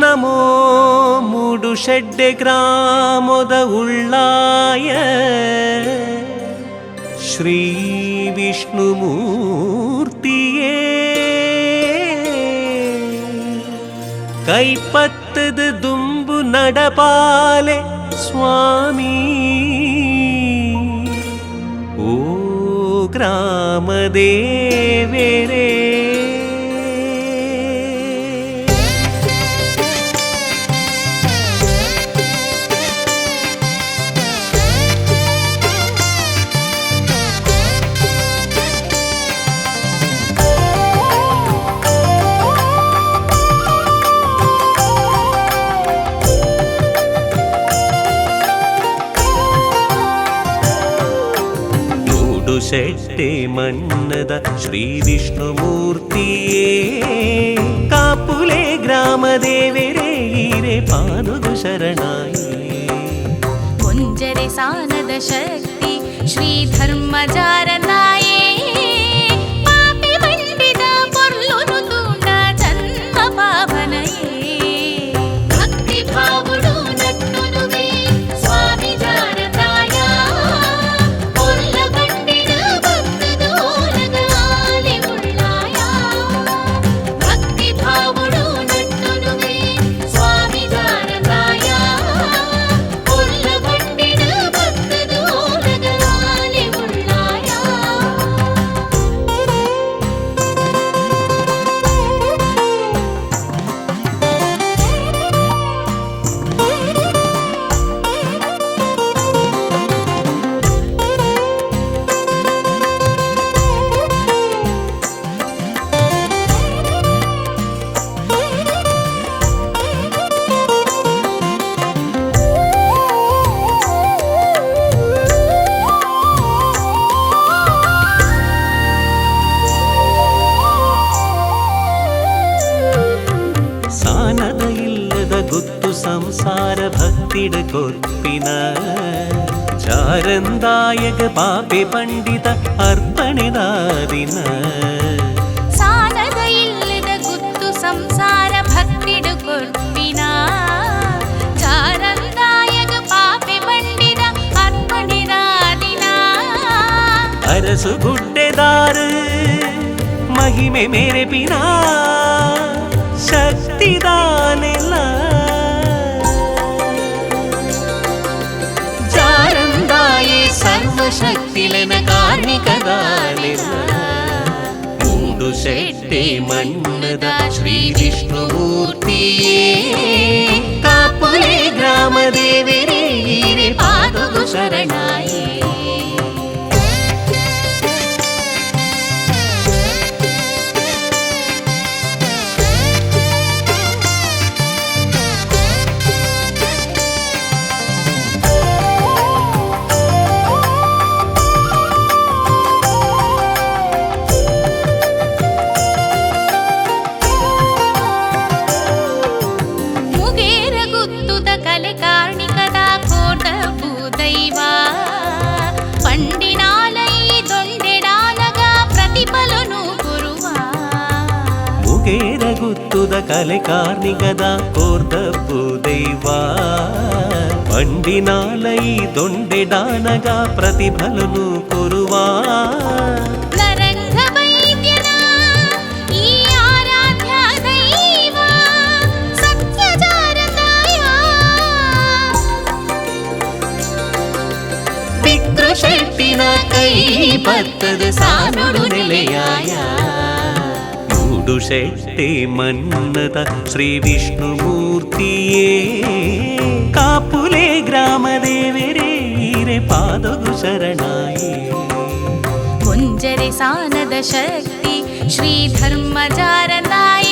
ನಮೋ ಮೂಡುಶೆಡ್ಡೆ ಗ್ರಾಮದ ಉಳ್ಳಾಯ ಶ್ರೀ ವಿಷ್ಣುಮೂರ್ತಿಯೇ ಕೈಪತ್ತದ ದುಂಬು ನಡಪಾಲೆ ಸ್ವಾಮಿ ಓ ಗ್ರಾಮದೇವರೇ ಶೆಟ್ಟೆ ಮನ್ನದ ಶ್ರೀ ವಿಷ್ಣುಮೂರ್ತಿಯೇ ಕಾಪುಲೆ ಗ್ರಾಮದೇವರೇ ಈರೆ ಪಾದುಗು ಶರಣಾಯೇ ಕುಂಜರೆ ಸಾನದ ಶಕ್ತಿ ಶ್ರೀ ಧರ್ಮಜಾರನಾಯೇ ಪಾಪಿ ಮಂಡಿದ ಪೊರ್ಲುನು ತೂಂಡ ಜನ್ಮ ಪಾವನಯೇ ಭಕ್ತಿ ಭಾವುಡು ನಟ್ಟುನುವೆ ಸ್ವಾಮಿ ಜಾರತಾಯ ಸಂಸಾರ ಭಕ್ತಿಡ ಕೊರ್ಪಿನ ಜಾರಂದಾಯಕ ಪಾಪೆ ಪಂಡಿತ ಅರ್ಪಣೆದಾದಿನ ಸಾನದ ಇಲ್ಲದ ಗುತ್ತು ಸಂಸಾರ ಭಕ್ತಿಡ ಕೊರ್ಪಿನ ಜಾರಂದಾಯಕ ಪಾಪೆ ಪಂಡಿತ ಅರ್ಪಣೆದಾದಿನ ಅರಸು ಗುಡ್ಡೆದಾರು ಮಹಿಮೆ ಮೇರೆಪಿನ ಶಕ್ತಿದಾನೆಲ್ಲ ಸರ್ವಶಕ್ತಿಲನ ಕಾರ್ಮಿಕದಾನೆಲ್ಲ ಮೂಡು ಶೆಟ್ಟೆ ಮನ್ನದ ಶ್ರೀ ವಿಷ್ಣುಮೂರ್ತಿಯೇ ಕಾಪುಲೆ ಗ್ರಾಮದೇವರೇ ಈರೆ ಪಾದುಗು ಶರಣಾಯೇ ಗುತ್ತುದ ಕಲೆ ಕಾರ್ಣಿಕದ ಕೋರ್ದಪ್ಪು ದೈವ ಪಂಡಿನಾಲೈ ದೊಂಡೆ ಡಾನಗ ಪ್ರತಿಫಲನು ಕೊರುವ ಶೆಟ್ಟಿನ ಕೈ ಪತ್ತದ ಸಾನುಡು ನೆಲೆಯಾಯ ಮೂಡು ಶೆಟ್ಟೆ ಮನ್ನದ ಶ್ರೀ ವಿಷ್ಣುಮೂರ್ತಿಯೇ ಕಾಪುಲೆ ಗ್ರಾಮದೇವರೇ ಈರೆ ಪಾದುಗು ಶರಣಾಯೇ ಕುಂಜರೆ ಸಾನದ ಶಕ್ತಿ ಶ್ರೀ ಧರ್ಮಜಾರನಾಯೇ